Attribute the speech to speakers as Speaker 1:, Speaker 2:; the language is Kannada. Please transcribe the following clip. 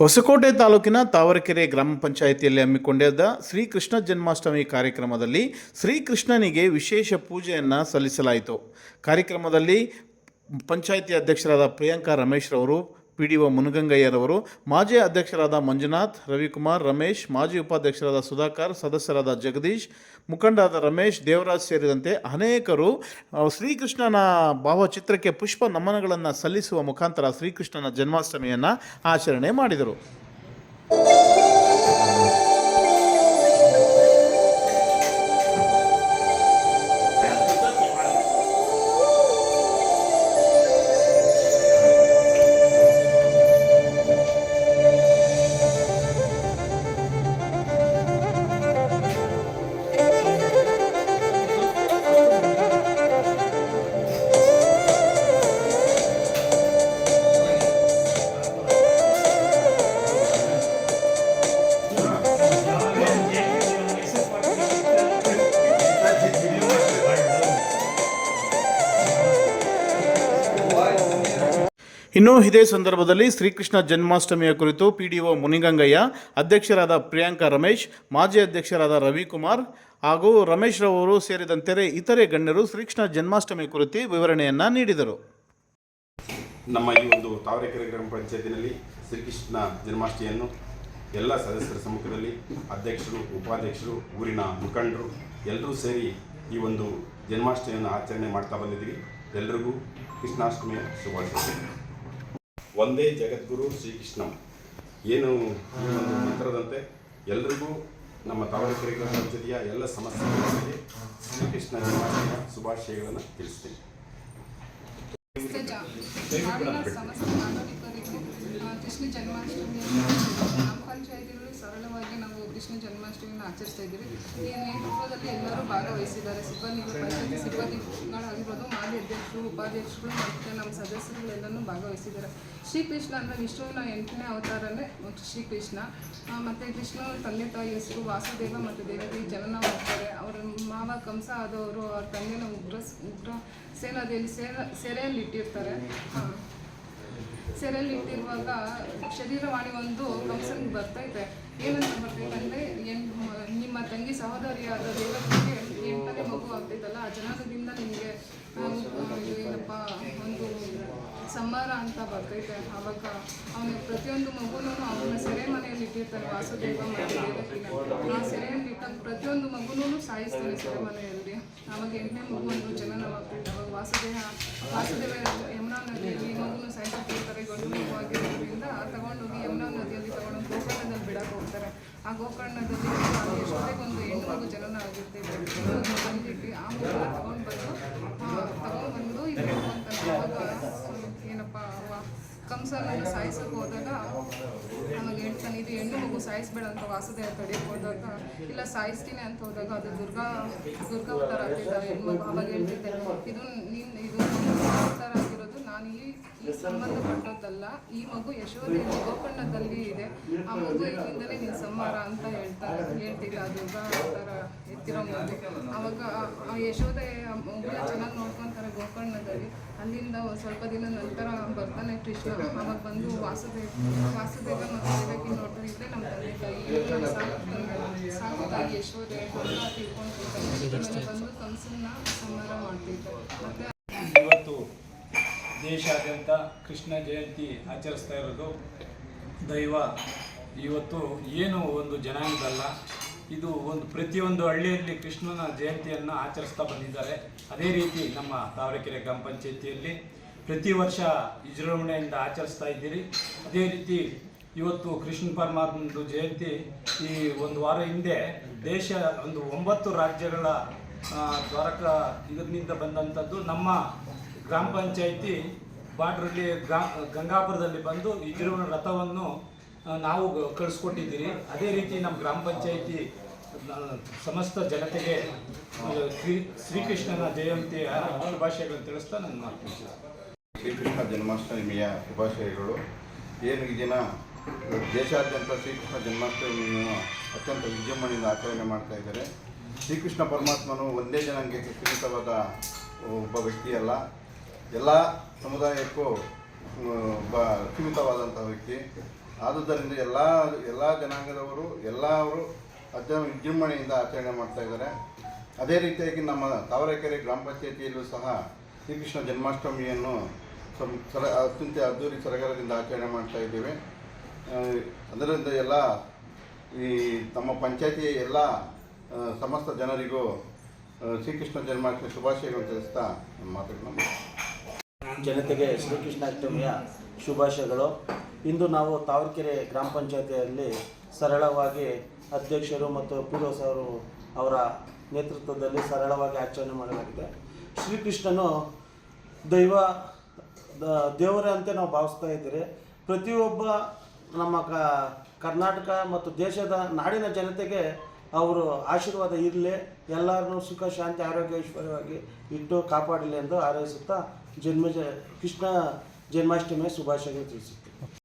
Speaker 1: ಹೊಸಕೋಟೆ ತಾಲೂಕಿನ ತಾವರೆಕೆರೆ ಗ್ರಾಮ ಪಂಚಾಯಿತಿಯಲ್ಲಿ ಹಮ್ಮಿಕೊಂಡಿದ್ದ ಶ್ರೀಕೃಷ್ಣ ಜನ್ಮಾಷ್ಟಮಿ ಕಾರ್ಯಕ್ರಮದಲ್ಲಿ ಶ್ರೀಕೃಷ್ಣನಿಗೆ ವಿಶೇಷ ಪೂಜೆಯನ್ನು ಸಲ್ಲಿಸಲಾಯಿತು. ಕಾರ್ಯಕ್ರಮದಲ್ಲಿ ಪಂಚಾಯಿತಿ ಅಧ್ಯಕ್ಷರಾದ ಪ್ರಿಯಾಂಕಾ ರಮೇಶ್ರವರು, PDO ಮುನಗಂಗಯ್ಯರವರು, ಮಾಜಿ ಅಧ್ಯಕ್ಷರಾದ ಮಂಜುನಾಥ್, ರವಿಕುಮಾರ್, ರಮೇಶ್, ಮಾಜಿ ಉಪಾಧ್ಯಕ್ಷರಾದ ಸುಧಾಕರ್, ಸದಸ್ಯರಾದ ಜಗದೀಶ್, ಮುಖಂಡರಾದ ರಮೇಶ್, ದೇವರಾಜ್ ಸೇರಿದಂತೆ ಅನೇಕರು ಶ್ರೀಕೃಷ್ಣನ ಭಾವಚಿತ್ರಕ್ಕೆ ಪುಷ್ಪ ನಮನಗಳನ್ನು ಸಲ್ಲಿಸುವ ಮುಖಾಂತರ ಶ್ರೀಕೃಷ್ಣನ ಜನ್ಮಾಷ್ಟಮಿಯನ್ನು ಆಚರಣೆ ಮಾಡಿದರು. ಇನ್ನು ಇದೇ ಸಂದರ್ಭದಲ್ಲಿ ಶ್ರೀಕೃಷ್ಣ ಜನ್ಮಾಷ್ಟಮಿಯ ಕುರಿತು PDO ಮುನಿಗಂಗಯ್ಯ, ಅಧ್ಯಕ್ಷರಾದ ಪ್ರಿಯಾಂಕಾ ರಮೇಶ್, ಮಾಜಿ ಅಧ್ಯಕ್ಷರಾದ ರವಿಕುಮಾರ್ ಹಾಗೂ ರಮೇಶ್ ರವರು ಸೇರಿದಂತೆ ಇತರೆ ಗಣ್ಯರು ಶ್ರೀಕೃಷ್ಣ ಜನ್ಮಾಷ್ಟಮಿ ಕುರಿತು ವಿವರಣೆಯನ್ನು ನೀಡಿದರು.
Speaker 2: ನಮ್ಮ ಈ ಒಂದು ತಾವರೆಕೆರೆ ಗ್ರಾಮ ಪಂಚಾಯತಿನಲ್ಲಿ ಶ್ರೀಕೃಷ್ಣ ಜನ್ಮಾಷ್ಟಮಿಯನ್ನು ಎಲ್ಲ ಸದಸ್ಯರ ಸಮ್ಮುಖದಲ್ಲಿ ಅಧ್ಯಕ್ಷರು, ಉಪಾಧ್ಯಕ್ಷರು, ಊರಿನ ಮುಖಂಡರು ಎಲ್ಲರೂ ಸೇರಿ ಈ ಒಂದು ಜನ್ಮಾಷ್ಟಮಿಯನ್ನು ಆಚರಣೆ ಮಾಡ್ತಾ ಬಂದಿದ್ದೀವಿ. ಎಲ್ಲರಿಗೂ ಕೃಷ್ಣಾಷ್ಟಮಿಯ ಶುಭಾಶಯಗಳು. ಒಂದೇ ಜಗದ್ಗುರು ಶ್ರೀಕೃಷ್ಣ ಏನು ಈ ಒಂದು ಮಂತ್ರದಂತೆ ಎಲ್ರಿಗೂ ನಮ್ಮ ತಾವರೆಕೆರೆ ಗ್ರಾಮ ಪಂಚಾಯತಿಯ ಎಲ್ಲ ಸಮಸ್ಯೆಗಳಿಗೆ ಶ್ರೀಕೃಷ್ಣ ಜನ್ಮಾಷ್ಟಮಿಯ ಶುಭಾಶಯಗಳನ್ನು ತಿಳಿಸ್ತೀನಿ.
Speaker 3: ಕೃಷ್ಣ ಜನ್ಮಾಷ್ಟಮಿ ಗ್ರಾಮ ಪಂಚಾಯತಿಗಳು ಸರಳವಾಗಿ ನಾವು ಕೃಷ್ಣ ಜನ್ಮಾಷ್ಟಮಿಯನ್ನು ಆಚರಿಸ್ತಾ ಇದ್ದೀವಿ. ಈ ನೇತೃತ್ವದಲ್ಲಿ ಎಲ್ಲರೂ ಭಾಗವಹಿಸಿದ್ದಾರೆ. ಪಂಚಾಯತಿ ಸಿಬ್ಬಂದಿಗಳಾಗಿರ್ಬೋದು, ಮಾಜಿ ಅಧ್ಯಕ್ಷರು, ಉಪಾಧ್ಯಕ್ಷರು ಮತ್ತು ನಮ್ಮ ಸದಸ್ಯರುಗಳೆಲ್ಲನೂ ಭಾಗವಹಿಸಿದ್ದಾರೆ. ಶ್ರೀಕೃಷ್ಣ ಅಂದರೆ ವಿಷ್ಣುವಿನ 8ನೇ ಅವತಾರನೇ ಶ್ರೀಕೃಷ್ಣ. ಮತ್ತು ಕೃಷ್ಣನ ತಂದೆ ತಾಯಿ ಹೆಸರು ವಾಸುದೇವ ಮತ್ತು ದೇವಕಿ ಜನನ ಮಾಡ್ತಾರೆ. ಅವರ ಮಾವ ಕಂಸ ಆದವರು ಅವ್ರ ತಂದೆನ ಉಗ್ರ ಸೇನಾದಿಯಲ್ಲಿ ಸೆರೆಯಲ್ಲಿ ಇಟ್ಟಿರ್ತಾರೆ. ಸೆರೆಯಲ್ಲಿ ಇಟ್ಟಿರುವಾಗ ಶರೀರವಾಣಿ ಒಂದು ಕಂಸನಿಗೆ ಬರ್ತೈತೆ. ಏನಂತ ಬರ್ತೈತೆ ಅಂದರೆ ನಿಮ್ಮ ತಂಗಿ ಸಹೋದರಿಯಾದ ದೇವಕಿಗೆ 8ನೇ ಮಗು ಆಗ್ತೈತಲ್ಲ, ಆ ಜನನದಿಂದ ನಿಮಗೆ ಏನಪ್ಪ ಒಂದು ಸಂಹಾರ ಅಂತ ಬರ್ತೈತೆ. ಆವಾಗ ಅವನ ಪ್ರತಿಯೊಂದು ಮಗುನೂ ಅವನ ಸೆರೆ ಮನೆಯಲ್ಲಿ ಇಟ್ಟಿರ್ತಾರೆ, ವಾಸುದೇವ ಮತ್ತು ದೇವಕಿನ. ಆ ಸೆರೆಯಲ್ಲಿ ಇಟ್ಟಾಗ ಪ್ರತಿಯೊಂದು ಮಗುನೂ ಸಾಯಿಸ್ತಾರೆ ಸೆರೆಮನೆಯಲ್ಲಿ. ಆವಾಗ 8ನೇ ಮಗು ಒಂದು ಜನನವಾಗ್ತೈತೆ. ಅವಾಗ ವಾಸುದೇವ ಯಮುನಾ ನದಿಯಲ್ಲಿ ಮಗುನು ಸಾಯಿಸ್ತಿರ್ತಾರೆ. ಗಂಡು ಮಗು ಆಗಿರೋದ್ರಿಂದ ತಗೊಂಡೋಗಿ ಯಮುನಾ ನದಿಯಲ್ಲಿ ತಗೊಂಡು ಗೋಕರ್ಣದಲ್ಲಿ ಬಿಡಕ್ಕೆ ಹೋಗ್ತಾರೆ. ಆ ಗೋಕರ್ಣದಲ್ಲಿ ಎಷ್ಟೊತ್ತಿಗೆ ಒಂದು ಹೆಣ್ಣು ಮಗು ಜನನ ಆಗಿರ್ತೈತೆ. ತಂದಿಟ್ಟು ಆ ಮಗುನ ತಗೊಂಡ್ಬಂದು ಇದು ಅಂತ ಅವಾಗ ಏನಪ್ಪ ಕಂಸನನ್ನು ಸಾಯಿಸೋಕೆ ಹೋದಾಗ ಆವಾಗ ಹೇಳ್ತಾನೆ, ಇದು ಹೆಣ್ಣು ಮಗು ಸಾಯಿಸ್ಬೇಡ ಅಂತ ವಾಸುದೇವ ತಡೆಯಕ್ಕೆ ಹೋದಾಗ, ಇಲ್ಲ ಸಾಯಿಸ್ತೀನಿ ಅಂತ ಹೋದಾಗ ಅದು ದುರ್ಗಾ ಅವತಾರ ಆಗ್ತಿದ್ದಾರೆ ಹೆಣ್ಮಗು. ಆವಾಗ ಹೇಳ್ತಿದ್ದೆ, ಇದು ಅವತಾರ ಆಗಿರೋದು ನಾನು ಈ ಸಂಬಂಧಪಟ್ಟದ್ದಲ್ಲ, ಈ ಮಗು ಯಶೋಧೆಯಲ್ಲಿ ಗೋಕರ್ಣದಲ್ಲಿ ಇದೆ, ಆ ಮಗು ಇಲ್ಲಿಂದಲೇ ನಿನ್ನ ಸಂಹಾರ ಅಂತ ಹೇಳ್ತಿದ್ದ ಆ ದುರ್ಗಾ ಅವತಾರ ಎತ್ತಿರೋ ಮಗು. ಆವಾಗ ಆ ಯಶೋಧೆ ಮಗುನ ಚೆನ್ನಾಗಿ ನೋಡ್ಕೊತಾರೆ ಗೋಕರ್ಣದಲ್ಲಿ. ಅಲ್ಲಿಂದ ಸ್ವಲ್ಪ ದಿನ ನಂತರ ಬರ್ತಾನೆ ಕೃಷ್ಣ. ಆವಾಗ ಬಂದು ವಾಸುದೇವ ಮತ್ತು ದೇವಕಿ ನೋಡ್ತಾರೆ, ಇದ್ರೆ ನಮ್ಮ ತಂದೆ ತಾಯಿ ಸಾಕು ತಾಯಿ ಯಶೋಧೆ ಎಲ್ಲ ತಿಳ್ಕೊಂಡು ಬಂದು ಕಂಸನ್ನ ಸಂಹಾರ ಮಾಡ್ತಿದ್ದಾರೆ. ಮತ್ತೆ
Speaker 4: ಇವತ್ತು ದೇಶಾದ್ಯಂತ ಕೃಷ್ಣ ಜಯಂತಿ ಆಚರಿಸ್ತಾ ಇರೋದು ದೈವ. ಇವತ್ತು ಏನು ಒಂದು ಜನಾಂಗದಲ್ಲ, ಇದು ಒಂದು ಪ್ರತಿಯೊಂದು ಹಳ್ಳಿಯಲ್ಲಿ ಕೃಷ್ಣನ ಜಯಂತಿಯನ್ನು ಆಚರಿಸ್ತಾ ಬಂದಿದ್ದಾರೆ. ಅದೇ ರೀತಿ ನಮ್ಮ ತಾವರೆಕೆರೆ ಗ್ರಾಮ ಪಂಚಾಯತಿಯಲ್ಲಿ ಪ್ರತಿ ವರ್ಷ ವಿಜೃಂಭಣೆಯಿಂದ ಆಚರಿಸ್ತಾ ಇದ್ದೀರಿ. ಅದೇ ರೀತಿ ಇವತ್ತು ಕೃಷ್ಣ ಪರಮಾತ್ಮನದು ಜಯಂತಿ ಈ ಒಂದು ವಾರ ಹಿಂದೆ ದೇಶ ಒಂದು 9 ರಾಜ್ಯಗಳ ದ್ವಾರಕ ಇದರಿಂದ ಬಂದಂಥದ್ದು. ನಮ್ಮ ಗ್ರಾಮ ಪಂಚಾಯತಿ ಬಾರ್ಡ್ರಲ್ಲಿ ಗಂಗಾಪುರದಲ್ಲಿ ಬಂದು ವಿಜೃಂಭಣೆ ರಥವನ್ನು ನಾವು ಕಳಿಸ್ಕೊಟ್ಟಿದ್ದೀರಿ. ಅದೇ ರೀತಿ ನಮ್ಮ ಗ್ರಾಮ ಪಂಚಾಯತಿ ಸಮಸ್ತ ಜನತೆಗೆ ಶ್ರೀಕೃಷ್ಣನ ಜಯಂತಿಯ ಶುಭಾಶಯಗಳನ್ನು ತಿಳಿಸ್ತಾ ನನ್ನ ಮಾತು.
Speaker 2: ಶ್ರೀಕೃಷ್ಣ ಜನ್ಮಾಷ್ಟಮಿಯ ಶುಭಾಶಯಗಳು. ಏನು ಈ ದಿನ ದೇಶಾದ್ಯಂತ ಶ್ರೀಕೃಷ್ಣ ಜನ್ಮಾಷ್ಟಮಿಯನ್ನು ಅತ್ಯಂತ ವಿಜೃಂಭಣೆಯಿಂದ ಆಚರಣೆ ಮಾಡ್ತಾ ಇದ್ದಾರೆ. ಶ್ರೀಕೃಷ್ಣ ಪರಮಾತ್ಮನು ಒಂದೇ ಜನಾಂಗಕ್ಕೆ ಸೀಮಿತವಾದ ಒಬ್ಬ ವ್ಯಕ್ತಿಯಲ್ಲ, ಎಲ್ಲ ಸಮುದಾಯಕ್ಕೂ ಒಬ್ಬ ಸೀಮಿತವಾದಂಥ ವ್ಯಕ್ತಿ.
Speaker 5: ಆದುದರಿಂದ ಎಲ್ಲ ಜನಾಂಗದವರು ಎಲ್ಲರೂ ಅತ್ಯಂತ ವಿಜೃಂಭಣೆಯಿಂದ ಆಚರಣೆ ಮಾಡ್ತಾ ಇದ್ದಾರೆ. ಅದೇ ರೀತಿಯಾಗಿ ನಮ್ಮ ತಾವರೆಕೆರೆ ಗ್ರಾಮ ಪಂಚಾಯತಿಯಲ್ಲೂ ಸಹ ಶ್ರೀಕೃಷ್ಣ ಜನ್ಮಾಷ್ಟಮಿಯನ್ನು ಅತ್ಯಂತ ಅದ್ದೂರಿ ಸಡಗರದಿಂದ ಆಚರಣೆ ಮಾಡ್ತಾ ಇದ್ದೇವೆ. ಅದರಿಂದ ಎಲ್ಲ ಈ ನಮ್ಮ ಪಂಚಾಯತಿಯ ಎಲ್ಲ ಸಮಸ್ತ ಜನರಿಗೂ ಶ್ರೀಕೃಷ್ಣ ಜನ್ಮಾಷ್ಟಮಿ ಶುಭಾಶಯಗಳು ತಿಳಿಸ್ತಾ ನನ್ನ ಮಾತುಗಳನ್ನು
Speaker 6: ಜನತೆಗೆ ಶ್ರೀಕೃಷ್ಣಾಷ್ಟಮಿಯ ಶುಭಾಶಯಗಳು. ಇಂದು ನಾವು ತಾವರೆಕೆರೆ ಗ್ರಾಮ ಪಂಚಾಯತಿಯಲ್ಲಿ ಸರಳವಾಗಿ ಅಧ್ಯಕ್ಷರು ಮತ್ತು ಪಿಡಿಒ ಅವರ ನೇತೃತ್ವದಲ್ಲಿ ಸರಳವಾಗಿ ಆಚರಣೆ ಮಾಡಲಾಗಿದೆ. ಶ್ರೀಕೃಷ್ಣನು ದೇವರೇ ಅಂತ ನಾವು ಭಾವಿಸ್ತಾ ಇದ್ದೀರಿ. ಪ್ರತಿಯೊಬ್ಬ ನಮ್ಮ ಕರ್ನಾಟಕ ಮತ್ತು ದೇಶದ ನಾಡಿನ ಜನತೆಗೆ ಅವರು ಆಶೀರ್ವಾದ ಇರಲಿ, ಎಲ್ಲರನ್ನೂ ಸುಖ ಶಾಂತಿ ಆರೋಗ್ಯ ಐಶ್ವರ್ಯವಾಗಿ ಇಟ್ಟು ಕಾಪಾಡಲಿ ಎಂದು ಹಾರೈಸುತ್ತಾ ಕೃಷ್ಣ ಜನ್ಮಾಷ್ಟಮಿಯ ಶುಭಾಶಯಗಳು ತಿಳಿಸಿ.